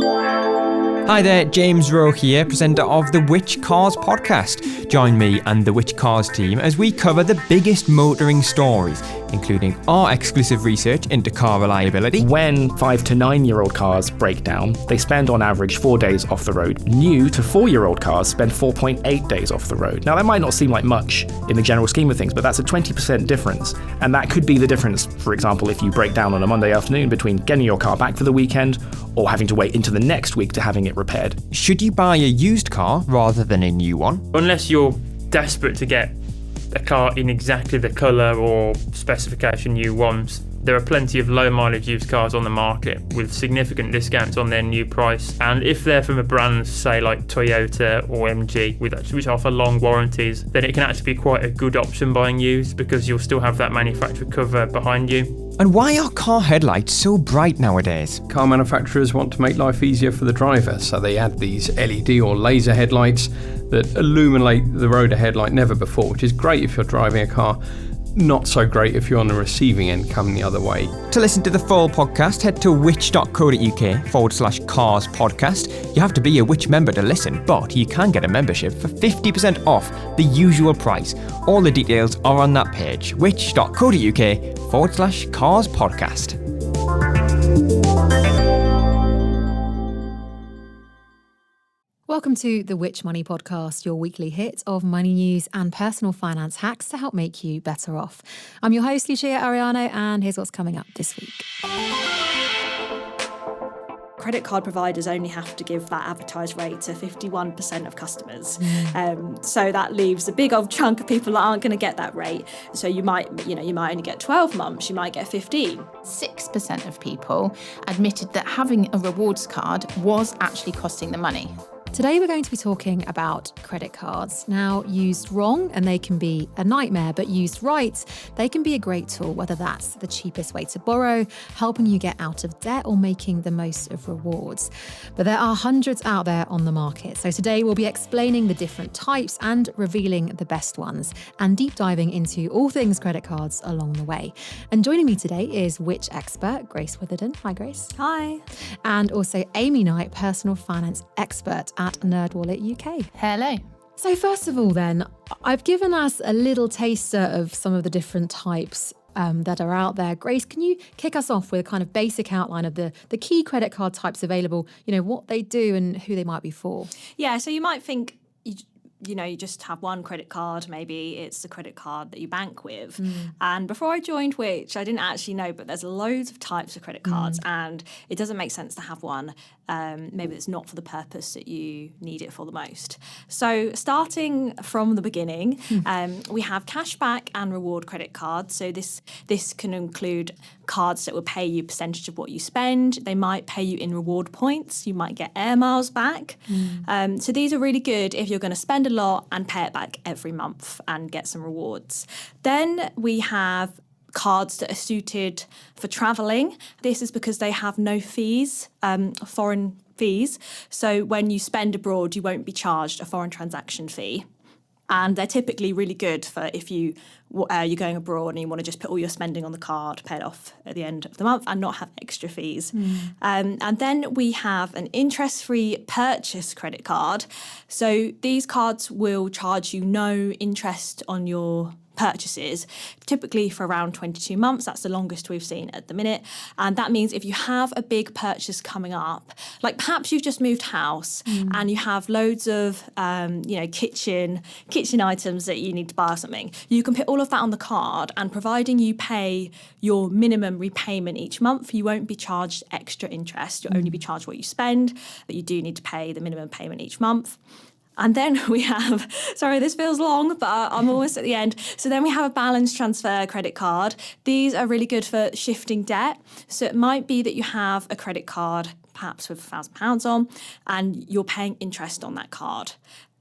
Hi there, James Rowe here, presenter of the Which Cars podcast. Join me and the Which Cars team as we cover the biggest motoring stories, including our exclusive research into car reliability. When 5 to 9-year-old cars break down, they spend on average 4 days off the road. New to 4-year-old cars spend 4.8 days off the road. Now that might not seem like much in the general scheme of things, but that's a 20% difference. And that could be the difference, for example, if you break down on a Monday afternoon between getting your car back for the weekend or having to wait into the next week to having it repaired. Should you buy a used car rather than a new one? Unless you're desperate to get a car in exactly the colour or specification you want, there are plenty of low mileage used cars on the market with significant discounts on their new price. And if they're from a brand, say like Toyota or MG, which offer long warranties, then it can actually be quite a good option buying used because you'll still have that manufacturer cover behind you. And why are car headlights so bright nowadays? Car manufacturers want to make life easier for the driver, so they add these LED or laser headlights that illuminate the road ahead like never before, which is great if you're driving a car. Not so great if you're on the receiving end coming the other way. To listen to the full podcast, head to which.co.uk/cars podcast. You have to be a Which member to listen, but you can get a membership for 50% off the usual price. All the details are on that page, which.co.uk/cars podcast. Welcome to the Which Money Podcast, your weekly hit of money news and personal finance hacks to help make you better off. I'm your host, Lucia Ariano, and here's what's coming up this week. Credit card providers only have to give that advertised rate to 51% of customers. So that leaves a big old chunk of people that aren't going to get that rate. So you might only get 12 months, you might get 15. 6% of people admitted that having a rewards card was actually costing them money. Today we're going to be talking about credit cards. Now, used wrong and they can be a nightmare, but used right, they can be a great tool, whether that's the cheapest way to borrow, helping you get out of debt, or making the most of rewards. But there are hundreds out there on the market. So today we'll be explaining the different types and revealing the best ones, and deep diving into all things credit cards along the way. And joining me today is Which expert, Grace Witherden. Hi, Grace. Hi. And also Amy Knight, personal finance expert at NerdWallet UK. Hello. So first of all then, I've given us a little taster of some of the different types that are out there. Grace, can you kick us off with a kind of basic outline of the key credit card types available, what they do and who they might be for? Yeah, so you might think you just have one credit card, maybe it's the credit card that you bank with. And before I joined Which, I didn't actually know, but there's loads of types of credit cards and it doesn't make sense to have one. Maybe it's not for the purpose that you need it for the most. So starting from the beginning, we have cashback and reward credit cards. So this can include cards that will pay you a percentage of what you spend. They might pay you in reward points. You might get air miles back. So these are really good if you're going to spend a lot and pay it back every month and get some rewards. Then we have cards that are suited for travelling. This is because they have no fees, foreign fees. So when you spend abroad, you won't be charged a foreign transaction fee. And they're typically really good for if you're going abroad and you want to just put all your spending on the card, pay it off at the end of the month and not have extra fees. And then we have an interest-free purchase credit card. So these cards will charge you no interest on your purchases, typically for around 22 months. That's the longest we've seen at the minute. And that means if you have a big purchase coming up, like perhaps you've just moved house and you have loads of, kitchen items that you need to buy or something, you can put all of that on the card, and providing you pay your minimum repayment each month, you won't be charged extra interest. You'll only be charged what you spend, but you do need to pay the minimum payment each month. And then we have, sorry, this feels long, but I'm almost at the end. So then we have a balance transfer credit card. These are really good for shifting debt. So it might be that you have a credit card, perhaps with £1,000 on, and you're paying interest on that card.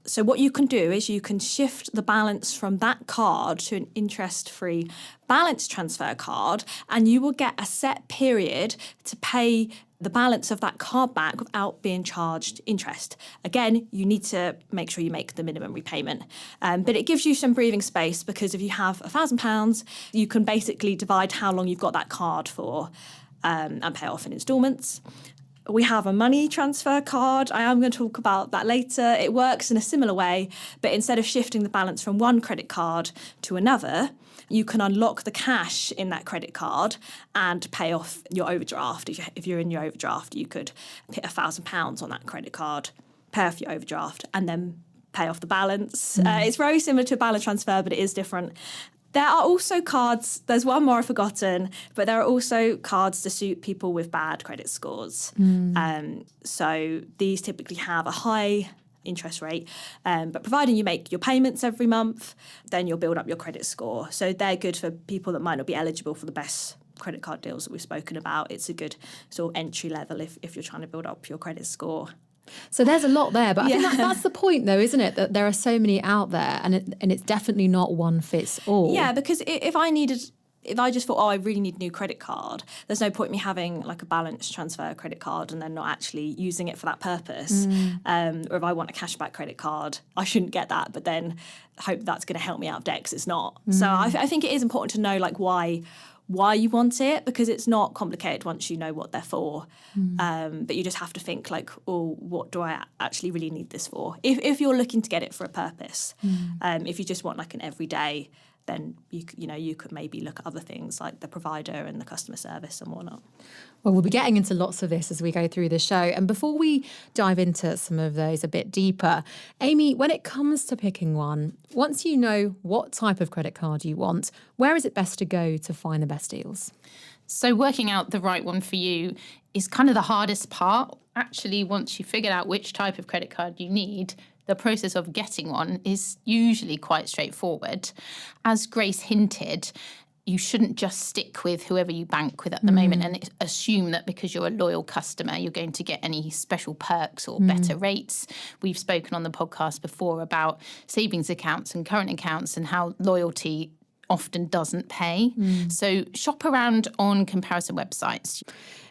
So what you can do is you can shift the balance from that card to an interest-free balance transfer card, and you will get a set period to pay the balance of that card back without being charged interest. Again, you need to make sure you make the minimum repayment. But it gives you some breathing space, because if you have £1,000, you can basically divide how long you've got that card for and pay off in instalments. We have a money transfer card. I am going to talk about that later. It works in a similar way, but instead of shifting the balance from one credit card to another, you can unlock the cash in that credit card and pay off your overdraft. If you're in your overdraft, you could put £1,000 on that credit card, pay off your overdraft, and then pay off the balance. It's very similar to a balance transfer, but it is different. There are also cards, there's one more I've forgotten, but there are also cards to suit people with bad credit scores. So these typically have a high interest rate, but providing you make your payments every month, then you'll build up your credit score. So they're good for people that might not be eligible for the best credit card deals that we've spoken about. It's a good sort of entry level if you're trying to build up your credit score. So there's a lot there, but I think that's the point, though, isn't it? That there are so many out there, and it's definitely not one fits all. Yeah, because if I just thought, I really need a new credit card, there's no point me having like a balance transfer credit card and then not actually using it for that purpose. Or if I want a cashback credit card, I shouldn't get that, but then hope that's going to help me out of debt, because it's not. So I think it is important to know like why you want it, because it's not complicated once you know what they're for. But you just have to think like, what do I actually really need this for? If you're looking to get it for a purpose. If you just want like an everyday, then you could maybe look at other things like the provider and the customer service and whatnot. Well, we'll be getting into lots of this as we go through the show. And before we dive into some of those a bit deeper, Amy, when it comes to picking one, once you know what type of credit card you want, where is it best to go to find the best deals? So working out the right one for you is kind of the hardest part. Actually, once you've figured out which type of credit card you need, the process of getting one is usually quite straightforward. As Grace hinted, you shouldn't just stick with whoever you bank with at the moment and assume that because you're a loyal customer, you're going to get any special perks or better rates. We've spoken on the podcast before about savings accounts and current accounts and how loyalty often doesn't pay. So shop around on comparison websites.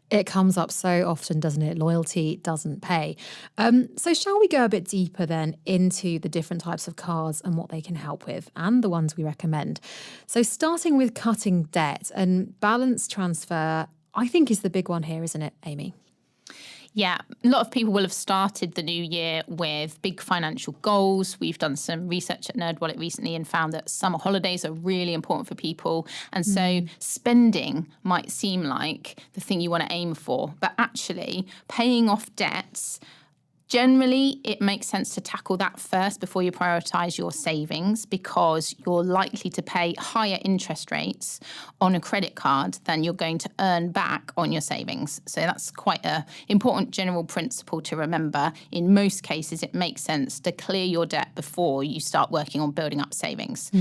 It comes up so often, doesn't it? Loyalty doesn't pay. So shall we go a bit deeper then into the different types of cards and what they can help with and the ones we recommend? So starting with cutting debt, and balance transfer, I think, is the big one here, isn't it, Amy? Yeah, a lot of people will have started the new year with big financial goals. We've done some research at NerdWallet recently and found that summer holidays are really important for people. And so spending might seem like the thing you want to aim for, but actually paying off debts, generally, it makes sense to tackle that first before you prioritise your savings, because you're likely to pay higher interest rates on a credit card than you're going to earn back on your savings. So that's quite an important general principle to remember. In most cases, it makes sense to clear your debt before you start working on building up savings.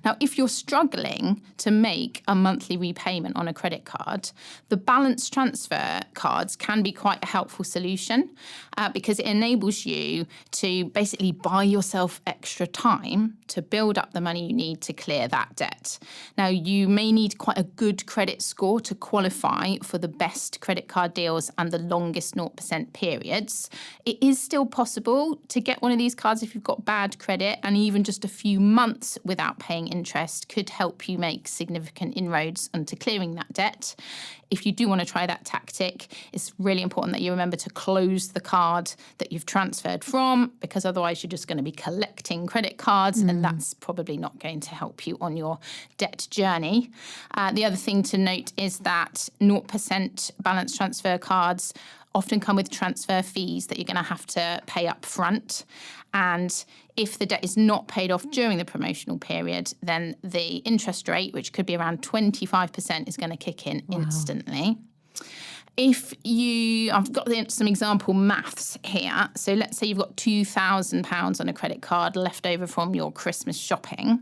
Now, if you're struggling to make a monthly repayment on a credit card, the balance transfer cards can be quite a helpful solution because it enables you to basically buy yourself extra time to build up the money you need to clear that debt. Now, you may need quite a good credit score to qualify for the best credit card deals and the longest 0% periods. It is still possible to get one of these cards if you've got bad credit, and even just a few months without paying interest could help you make significant inroads into clearing that debt. If you do want to try that tactic, it's really important that you remember to close the card that you've transferred from, because otherwise you're just going to be collecting credit cards and that's probably not going to help you on your debt journey. The other thing to note is that 0% balance transfer cards often come with transfer fees that you're going to have to pay up front. And if the debt is not paid off during the promotional period, then the interest rate, which could be around 25%, is going to kick in instantly. I've got some example maths here. So let's say you've got £2,000 on a credit card left over from your Christmas shopping,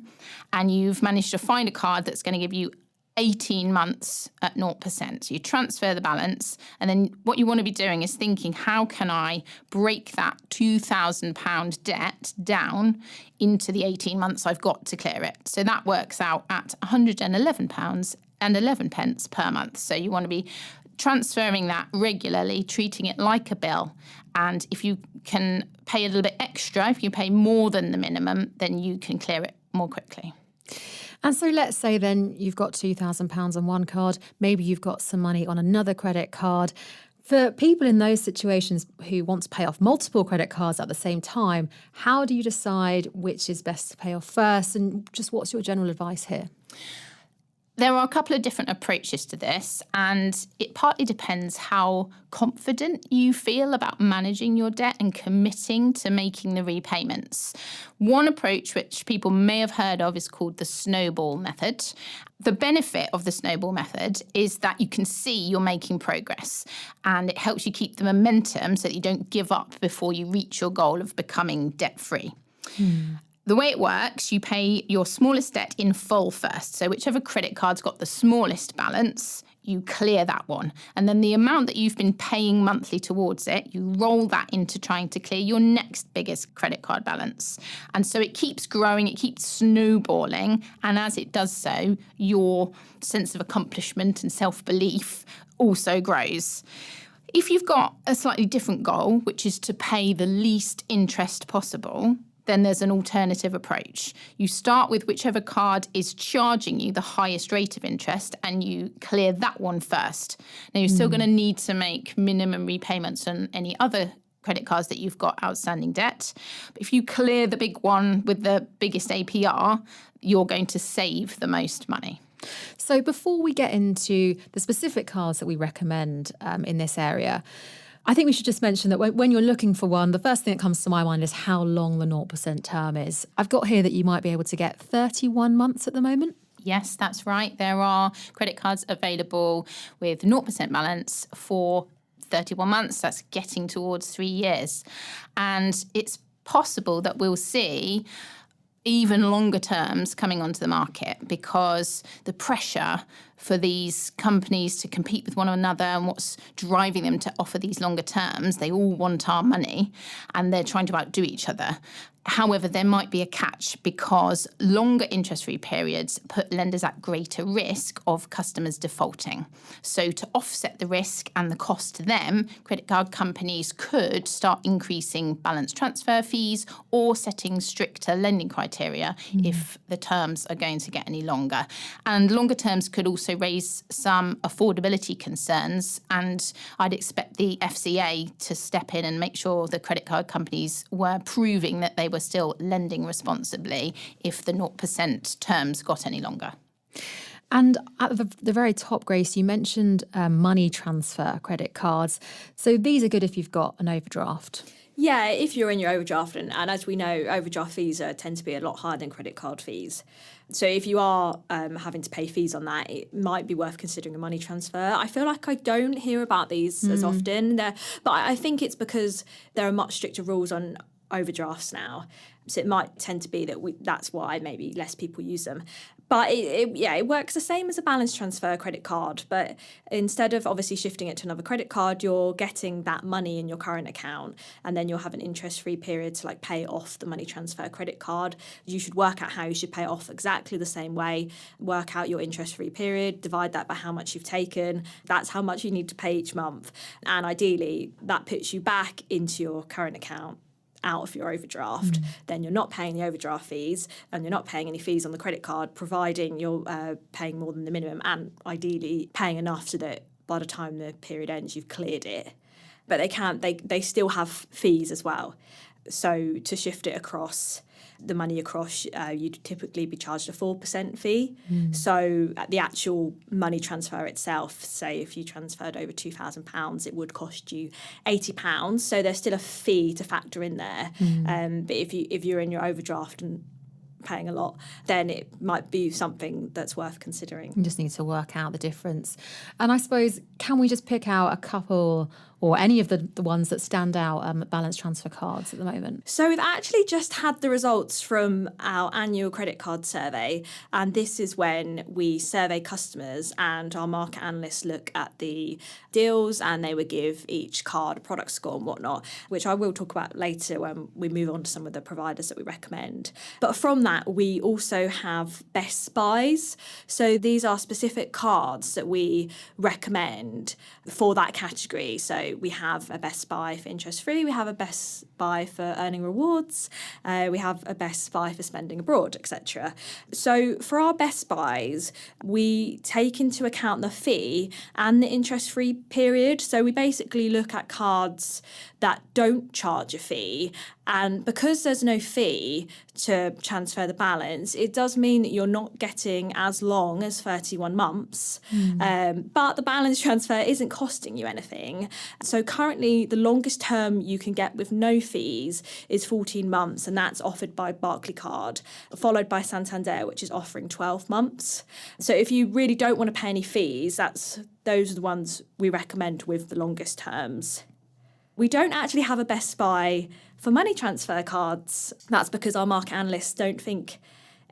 and you've managed to find a card that's going to give you 18 months at 0%. So you transfer the balance, and then what you want to be doing is thinking, how can I break that £2,000 debt down into the 18 months I've got to clear it? So that works out at £111.11 per month. So you want to be transferring that regularly, treating it like a bill. And if you can pay a little bit extra, if you pay more than the minimum, then you can clear it more quickly. And so let's say then you've got £2,000 on one card, maybe you've got some money on another credit card. For people in those situations who want to pay off multiple credit cards at the same time, how do you decide which is best to pay off first? And just what's your general advice here? There are a couple of different approaches to this, and it partly depends how confident you feel about managing your debt and committing to making the repayments. One approach which people may have heard of is called the snowball method. The benefit of the snowball method is that you can see you're making progress, and it helps you keep the momentum so that you don't give up before you reach your goal of becoming debt-free. The way it works, you pay your smallest debt in full first. So whichever credit card's got the smallest balance, you clear that one. And then the amount that you've been paying monthly towards it, you roll that into trying to clear your next biggest credit card balance. And so it keeps growing, it keeps snowballing. And as it does so, your sense of accomplishment and self-belief also grows. If you've got a slightly different goal, which is to pay the least interest possible, then there's an alternative approach. You start with whichever card is charging you the highest rate of interest and you clear that one first. Now, you're still going to need to make minimum repayments on any other credit cards that you've got outstanding debt. But if you clear the big one with the biggest APR, you're going to save the most money. So before we get into the specific cards that we recommend in this area, I think we should just mention that when you're looking for one, the first thing that comes to my mind is how long the 0% term is. I've got here that you might be able to get 31 months at the moment. Yes, that's right. There are credit cards available with 0% balance for 31 months. That's getting towards 3 years. And it's possible that we'll see even longer terms coming onto the market because the pressure for these companies to compete with one another and what's driving them to offer these longer terms, they all want our money and they're trying to outdo each other. However, there might be a catch because longer interest-free periods put lenders at greater risk of customers defaulting. So to offset the risk and the cost to them, credit card companies could start increasing balance transfer fees or setting stricter lending criteria if the terms are going to get any longer. And longer terms could also raise some affordability concerns, and I'd expect the FCA to step in and make sure the credit card companies were proving that they were still lending responsibly if the 0% terms got any longer. And at the very top, Grace, you mentioned money transfer credit cards. So these are good if you've got an overdraft. Yeah, if you're in your overdraft, and as we know, overdraft fees tend to be a lot higher than credit card fees. So if you are having to pay fees on that, it might be worth considering a money transfer. I feel like I don't hear about these as often, but I think it's because there are much stricter rules on overdrafts now. So it might tend to be that that's why maybe less people use them. But it works the same as a balance transfer credit card. But instead of obviously shifting it to another credit card, you're getting that money in your current account, and then you'll have an interest-free period to pay off the money transfer credit card. You should work out how you should pay it off exactly the same way. Work out your interest-free period, divide that by how much you've taken. That's how much you need to pay each month. And ideally, that puts you back into your current account, out of your overdraft. Then you're not paying the overdraft fees and you're not paying any fees on the credit card, providing you're paying more than the minimum and ideally paying enough so that by the time the period ends, you've cleared it. But they still have fees as well. So to shift it across, the money across, you'd typically be charged a 4% fee. So at the actual money transfer itself, say if you transferred over £2,000, it would cost you £80. So there's still a fee to factor in there. But if you're in your overdraft and paying a lot, then it might be something that's worth considering. You just need to work out the difference. And I suppose, can we just pick out a couple or any of the ones that stand out balance transfer cards at the moment? So we've actually just had the results from our annual credit card survey, and this is when we survey customers and our market analysts look at the deals and they would give each card a product score and whatnot, which I will talk about later when we move on to some of the providers that we recommend. But from that, we also have best buys. So these are specific cards that we recommend for that category. So So we have a best buy for interest free, we have a best buy for earning rewards, we have a best buy for spending abroad, etc. So for our best buys, we take into account the fee and the interest free period. So we basically look at cards that don't charge a fee. And because there's no fee to transfer the balance, it does mean that you're not getting as long as 31 months. But the balance transfer isn't costing you anything. So currently, the longest term you can get with no fees is 14 months, and that's offered by Barclaycard, followed by Santander, which is offering 12 months. So if you really don't want to pay any fees, those are the ones we recommend with the longest terms. We don't actually have a best buy for money transfer cards. That's because our market analysts don't think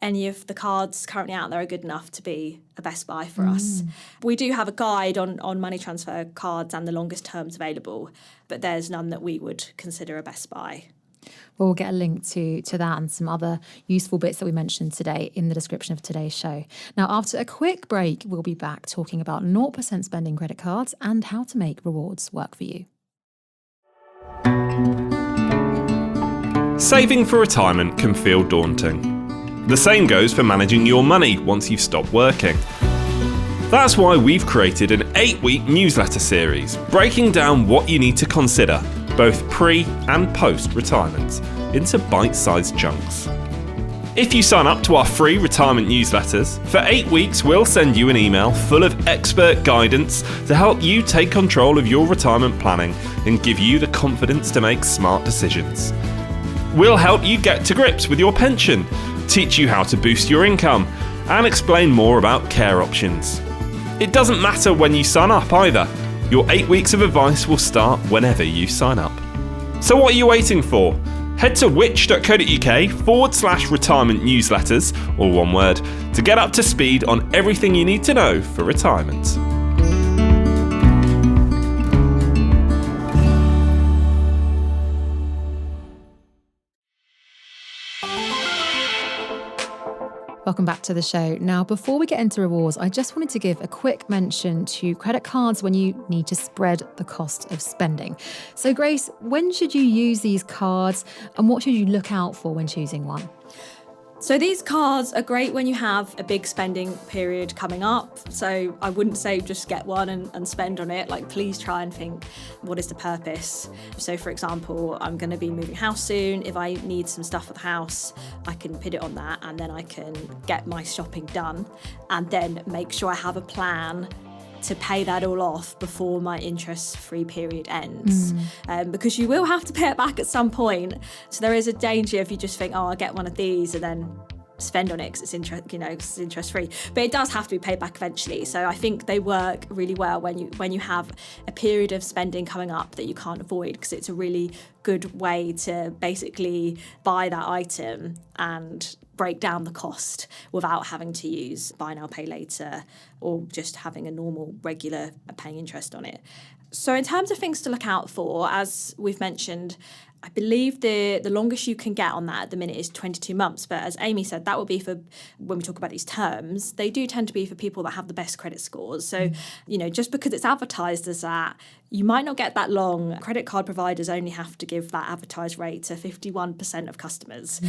any of the cards currently out there are good enough to be a best buy for us. We do have a guide on money transfer cards and the longest terms available, but there's none that we would consider a best buy. We'll get a link to that and some other useful bits that we mentioned today in the description of today's show. Now, after a quick break, we'll be back talking about 0% spending credit cards and how to make rewards work for you. Saving for retirement can feel daunting. The same goes for managing your money once you've stopped working. That's why we've created an 8-week newsletter series breaking down what you need to consider, both pre and post-retirement, into bite-sized chunks. If you sign up to our free retirement newsletters, for 8 weeks we'll send you an email full of expert guidance to help you take control of your retirement planning and give you the confidence to make smart decisions. We'll help you get to grips with your pension, teach you how to boost your income, and explain more about care options. It doesn't matter when you sign up either. Your 8 weeks of advice will start whenever you sign up. So what are you waiting for? Head to which.co.uk/retirement newsletters, all one word, to get up to speed on everything you need to know for retirement. Welcome back to the show. Now, before we get into rewards, I just wanted to give a quick mention to credit cards when you need to spread the cost of spending. So, Grace, when should you use these cards and what should you look out for when choosing one? So these cards are great when you have a big spending period coming up. So I wouldn't say just get one and spend on it. Like, please try and think, what is the purpose? So for example, I'm going to be moving house soon. If I need some stuff for the house, I can put it on that and then I can get my shopping done and then make sure I have a plan to pay that all off before my interest-free period ends. Because you will have to pay it back at some point. So there is a danger if you just think, oh, I'll get one of these and then spend on it because it's interest-free. But it does have to be paid back eventually. So I think they work really well when you have a period of spending coming up that you can't avoid, because it's a really good way to basically buy that item and break down the cost without having to use buy now, pay later, or just having a normal, regular paying interest on it. So in terms of things to look out for, as we've mentioned, I believe the longest you can get on that at the minute is 22 months. But as Amy said, that will be for, when we talk about these terms, they do tend to be for people that have the best credit scores. So, just because it's advertised as that, you might not get that long. Credit card providers only have to give that advertised rate to 51% of customers.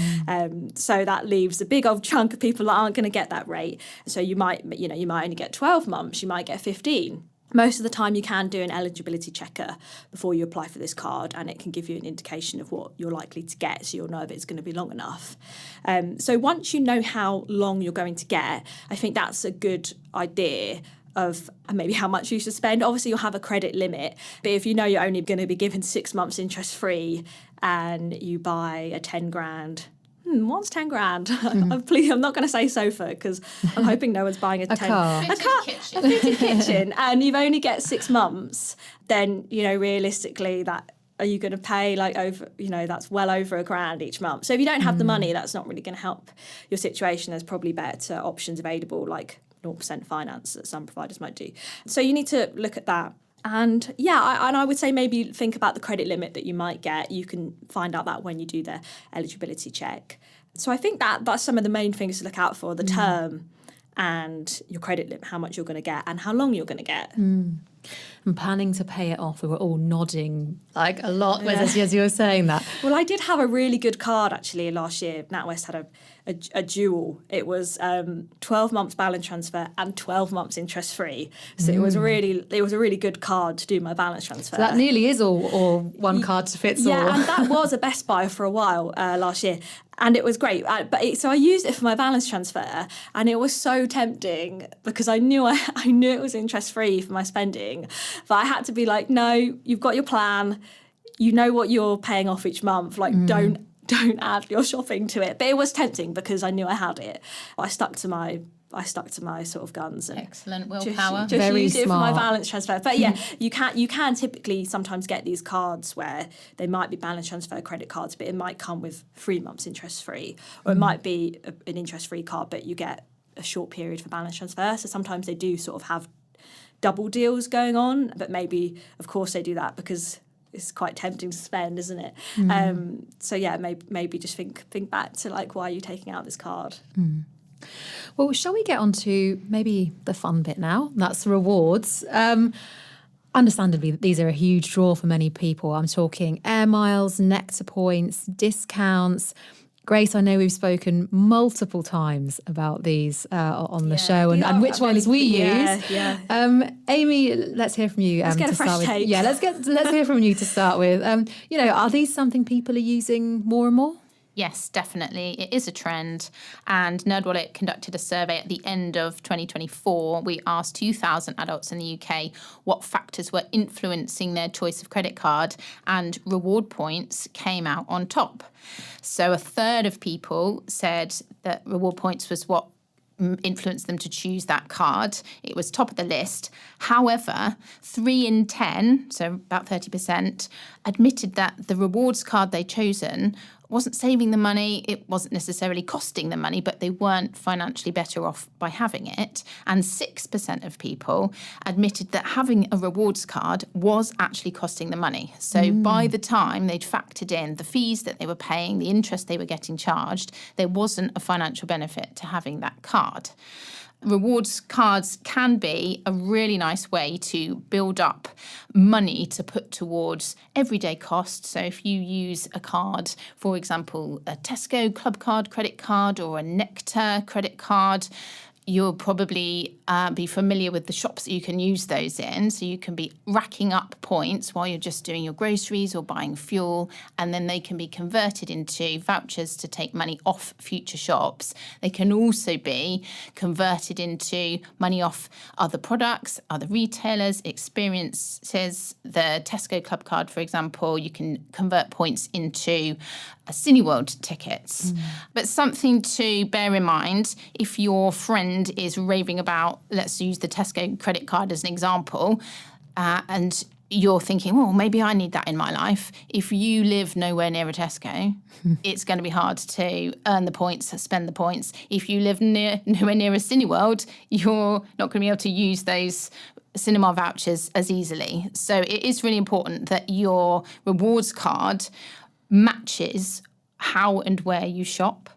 So that leaves a big old chunk of people that aren't going to get that rate. So you might only get 12 months, you might get 15. Most of the time you can do an eligibility checker before you apply for this card, and it can give you an indication of what you're likely to get, so you'll know if it's going to be long enough. So once you know how long you're going to get, I think that's a good idea of maybe how much you should spend. Obviously, you'll have a credit limit, but if you know you're only going to be given 6 months interest free and you buy a 10 grand, what's 10 grand? I'm not going to say sofa because I'm hoping no one's buying a fitted kitchen, and you've only get 6 months. Then realistically, are you going to pay over? That's well over £1,000 each month. So if you don't have the money, that's not really going to help your situation. There's probably better options available, like 0% finance that some providers might do. So you need to look at that. And I would say maybe think about the credit limit that you might get. You can find out that when you do the eligibility check. So I think that's some of the main things to look out for: the term and your credit limit, how much you're going to get and how long you're going to get. And planning to pay it off. We were all nodding like a lot as you were saying that. Well, I did have a really good card actually last year. NatWest had a dual. It was 12 months balance transfer and 12 months interest free. So it was a really good card to do my balance transfer. So that nearly is all one card to fits all. Yeah, and that was a best buy for a while last year. And it was great. So I used it for my balance transfer, and it was so tempting because I knew it was interest free for my spending. But I had to be like, no, you've got your plan. You know what you're paying off each month. Like, don't add your shopping to it. But it was tempting because I knew I had it. I stuck to my sort of guns. And excellent willpower. Just Very used it for my smart. balance transfer. But yeah, you can typically sometimes get these cards where they might be balance transfer credit cards, but it might come with 3 months interest free, or it might be an interest free card, but you get a short period for balance transfer. So sometimes they do sort of have double deals going on, but maybe of course they do that because it's quite tempting to spend, isn't it? So yeah, maybe just think back to like, why are you taking out this card? Well, shall we get on to maybe the fun bit now? That's rewards. Understandably, these are a huge draw for many people. I'm talking air miles, Nectar points, discounts. Grace, I know we've spoken multiple times about these on the show and which ones we use. Yeah. Amy, let's hear from you. Let's get a fresh take. Yeah, let's hear from you to start with. Are these something people are using more and more? Yes, definitely. It is a trend. And NerdWallet conducted a survey at the end of 2024. We asked 2,000 adults in the UK what factors were influencing their choice of credit card, and reward points came out on top. So a third of people said that reward points was what influenced them to choose that card. It was top of the list. However, 3 in 10, so about 30%, admitted that the rewards card they'd chosen wasn't saving the money, it wasn't necessarily costing them money, but they weren't financially better off by having it. And 6% of people admitted that having a rewards card was actually costing them money. So by the time they'd factored in the fees that they were paying, the interest they were getting charged, there wasn't a financial benefit to having that card. Rewards cards can be a really nice way to build up money to put towards everyday costs. So if you use a card, for example, a Tesco Club Card credit card or a Nectar credit card, you'll probably be familiar with the shops that you can use those in. So you can be racking up points while you're just doing your groceries or buying fuel, and then they can be converted into vouchers to take money off future shops. They can also be converted into money off other products, other retailers, experiences. The Tesco Club Card, for example, you can convert points into Cineworld tickets. But something to bear in mind, if your friend is raving about, let's use the Tesco credit card as an example, and you're thinking, well, maybe I need that in my life. If you live nowhere near a Tesco, it's going to be hard to earn the points, spend the points. If you live nowhere near a Cineworld, you're not going to be able to use those cinema vouchers as easily. So it is really important that your rewards card matches how and where you shop.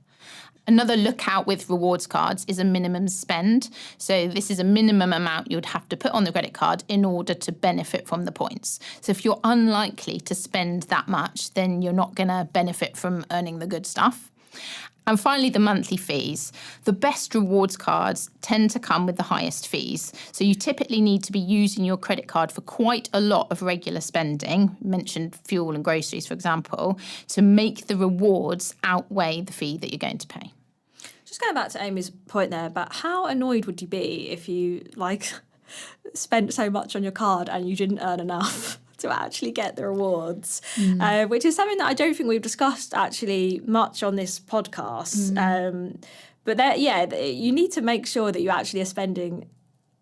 Another lookout with rewards cards is a minimum spend. So this is a minimum amount you'd have to put on the credit card in order to benefit from the points. So if you're unlikely to spend that much, then you're not going to benefit from earning the good stuff. And finally, the monthly fees. The best rewards cards tend to come with the highest fees. So you typically need to be using your credit card for quite a lot of regular spending, mentioned fuel and groceries, for example, to make the rewards outweigh the fee that you're going to pay. Just going back to Amy's point there, but how annoyed would you be if you spent so much on your card and you didn't earn enough to actually get the rewards, which is something that I don't think we've discussed actually much on this podcast. But you need to make sure that you actually are spending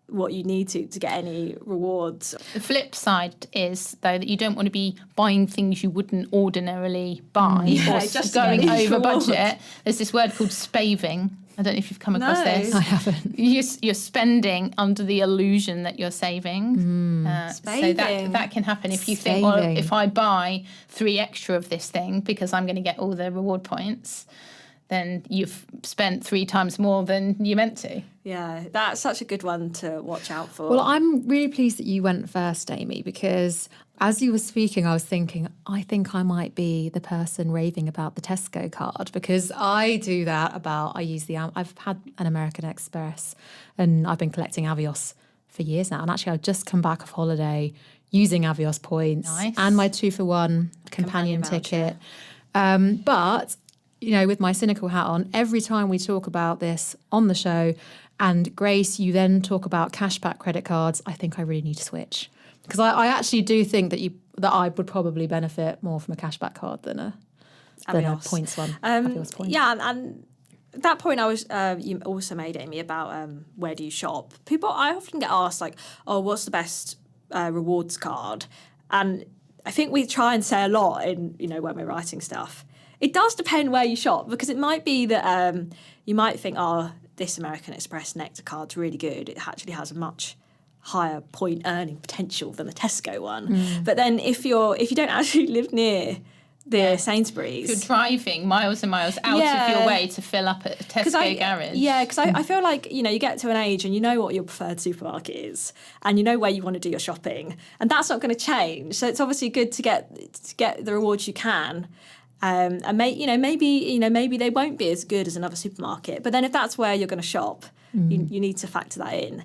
what you need to get any rewards. The flip side is, though, that you don't want to be buying things you wouldn't ordinarily buy or just going over rewards. Budget. There's this word called spaving. I don't know if you've come across this. I haven't. You're spending under the illusion that you're saving. So that can happen if you think, well, if I buy 3 extra of this thing because I'm going to get all the reward points, then you've spent 3 times more than you meant to. Yeah, that's such a good one to watch out for. Well, I'm really pleased that you went first, Amy, because as you were speaking, I was thinking, I think I might be the person raving about the Tesco card, because I do that I've had an American Express and I've been collecting Avios for years now. And actually, I've just come back off holiday using Avios points and my 2-for-1 companion ticket. But, with my cynical hat on, every time we talk about this on the show, and Grace, you then talk about cashback credit cards, I think I really need to switch. Because I actually do think that I would probably benefit more from a cashback card than a points one. Avios points. Yeah, and that point you also made, Amy, about where do you shop. I often get asked, like, oh, what's the best rewards card? And I think we try and say a lot in, when we're writing stuff. It does depend where you shop, because it might be that you might think, oh, this American Express Nectar card's really good. It actually has a much higher point earning potential than the Tesco one. But then if you don't actually live near the Sainsbury's, if you're driving miles and miles out of your way to fill up at a Tesco garage. Yeah, because I feel like, you get to an age and you know what your preferred supermarket is and you know where you want to do your shopping, and that's not going to change. So it's obviously good to get the rewards you can. And maybe they won't be as good as another supermarket. But then if that's where you're going to shop, you need to factor that in.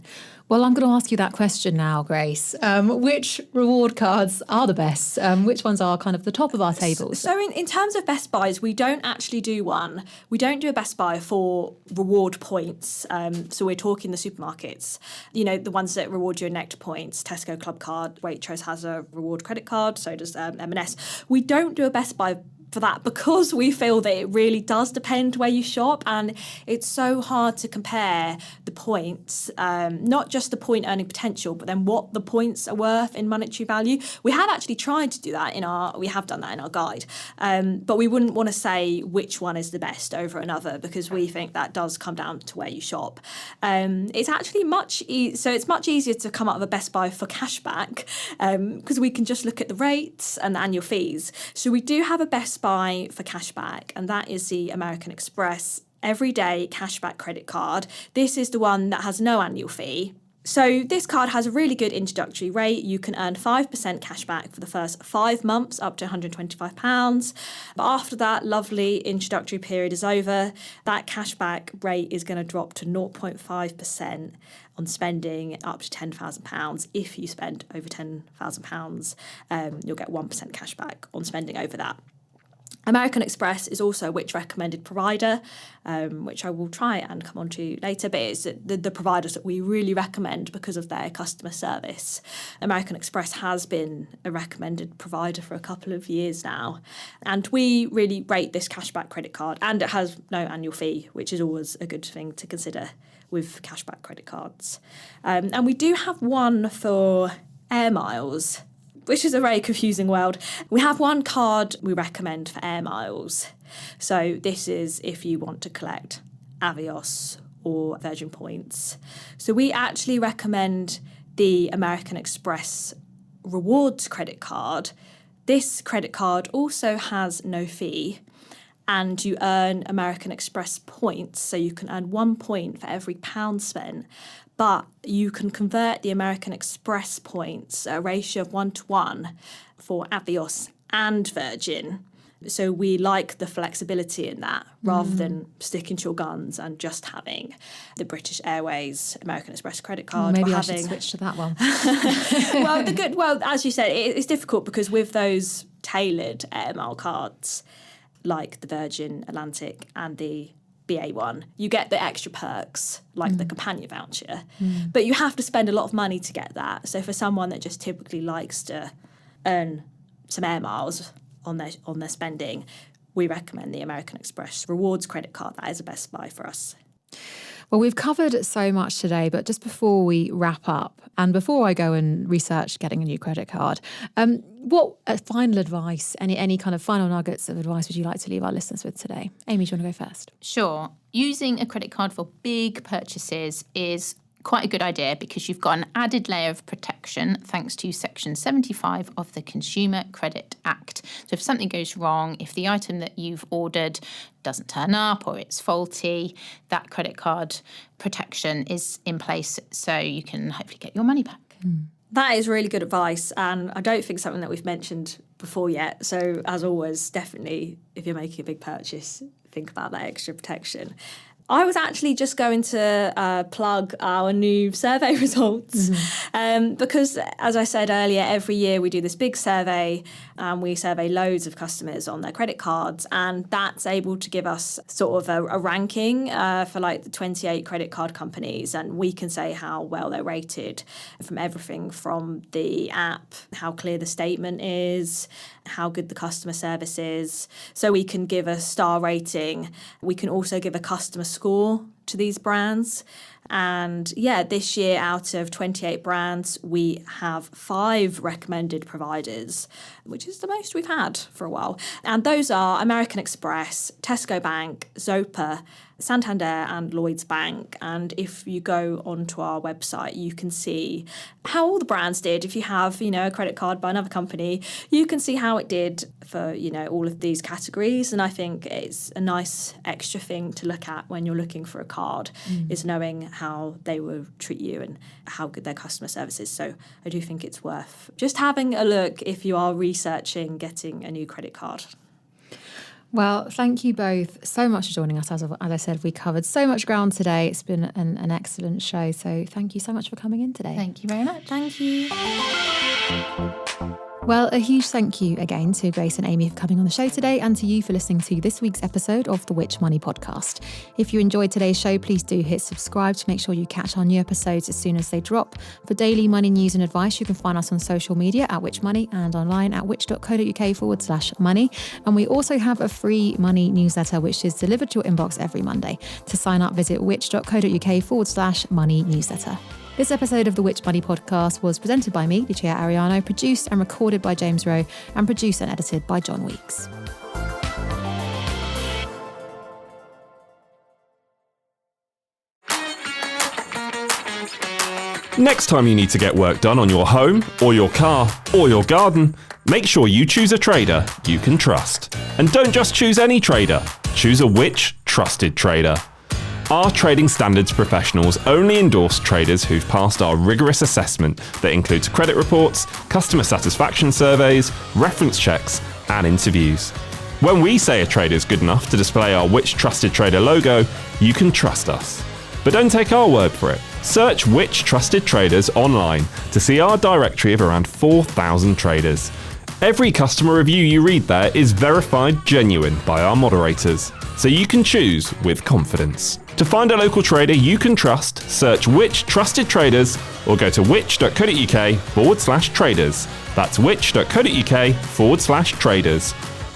Well, I'm going to ask you that question now, Grace. Which reward cards are the best? Which ones are kind of the top of our tables? So in terms of Best Buys, we don't actually do one. We don't do a Best Buy for reward points. So we're talking the supermarkets, the ones that reward you in Nectar points. Tesco Club Card, Waitrose has a reward credit card, so does M&S. We don't do a Best Buy for that, because we feel that it really does depend where you shop, and it's so hard to compare the points, not just the point earning potential, but then what the points are worth in monetary value. We have actually tried to do that we have done that in our guide, but we wouldn't want to say which one is the best over another, because we think that does come down to where you shop. It's actually it's much easier to come up with a Best Buy for cashback, because we can just look at the rates and the annual fees. So we do have a Best Buy for cashback, and that is the American Express Everyday Cashback Credit Card. This is the one that has no annual fee. So this card has a really good introductory rate. You can earn 5% cashback for the first 5 months, up to £125. But after that lovely introductory period is over, that cashback rate is going to drop to 0.5% on spending up to £10,000. If you spend over £10,000, you'll get 1% cashback on spending over that. American Express is also a Which recommended provider, which I will try and come on to later, but it's the providers that we really recommend because of their customer service. American Express has been a recommended provider for a couple of years now, and we really rate this cashback credit card, and it has no annual fee, which is always a good thing to consider with cashback credit cards. And we do have one for air miles, which is a very confusing world. We have one card we recommend for air miles. So this is if you want to collect Avios or Virgin points. So we actually recommend the American Express Rewards credit card. This credit card also has no fee, and you earn American Express points, so you can earn 1 point for every £1 spent. But you can convert the American Express points at a ratio of 1:1 for Avios and Virgin. So we like the flexibility in that, rather than sticking to your guns and just having the British Airways American Express credit card. Maybe I should switch to that one. Well, as you said, it's difficult because with those tailored air mile cards, like the Virgin Atlantic and the BA one, you get the extra perks like the companion voucher, but you have to spend a lot of money to get that. So for someone that just typically likes to earn some air miles on their spending, we recommend the American Express Rewards credit card. That is a Best Buy for us. Well, we've covered so much today, but just before we wrap up, and before I go and research getting a new credit card, what final advice, any kind of final nuggets of advice would you like to leave our listeners with today? Amy, do you want to go first? Sure. Using a credit card for big purchases is quite a good idea because you've got an added layer of protection thanks to Section 75 of the Consumer Credit Act. So if something goes wrong, if the item that you've ordered doesn't turn up or it's faulty, that credit card protection is in place so you can hopefully get your money back. That is really good advice, and I don't think something that we've mentioned before yet. So as always, definitely if you're making a big purchase, think about that extra protection. I was actually just going to plug our new survey results because, as I said earlier, every year we do this big survey and we survey loads of customers on their credit cards, and that's able to give us sort of a ranking for like the 28 credit card companies, and we can say how well they're rated from everything from the app, how clear the statement is, how good the customer service is. So we can give a star rating. We can also give a customer score to these brands. And yeah, this year out of 28 brands, we have 5 recommended providers, which is the most we've had for a while. And those are American Express, Tesco Bank, Zopa, Santander and Lloyds Bank. And if you go onto our website, you can see how all the brands did. If you have, a credit card by another company, you can see how it did for, all of these categories. And I think it's a nice extra thing to look at when you're looking for a card, is knowing how they will treat you and how good their customer service is. So I do think it's worth just having a look if you are researching getting a new credit card. Well, thank you both so much for joining us. As I said, we covered so much ground today. It's been an excellent show. So thank you so much for coming in today. Thank you very much. Thank you. Well, a huge thank you again to Grace and Amy for coming on the show today, and to you for listening to this week's episode of the Which Money podcast. If you enjoyed today's show, please do hit subscribe to make sure you catch our new episodes as soon as they drop. For daily money news and advice, you can find us on social media at Which Money and online at which.co.uk/money. And we also have a free money newsletter which is delivered to your inbox every Monday. To sign up, visit which.co.uk/money newsletter. This episode of the Which Money podcast was presented by me, Lucia Ariano, produced and recorded by James Rowe, and produced and edited by John Weeks. Next time you need to get work done on your home, or your car, or your garden, make sure you choose a trader you can trust. And don't just choose any trader, choose a Which trusted trader. Our trading standards professionals only endorse traders who've passed our rigorous assessment that includes credit reports, customer satisfaction surveys, reference checks, and interviews. When we say a trader's good enough to display our Which Trusted Trader logo, you can trust us. But don't take our word for it. Search Which Trusted Traders online to see our directory of around 4,000 traders. Every customer review you read there is verified genuine by our moderators, so you can choose with confidence. To find a local trader you can trust, search Which Trusted Traders or go to which.co.uk/traders. That's which.co.uk/traders.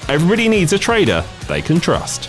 Everybody needs a trader they can trust.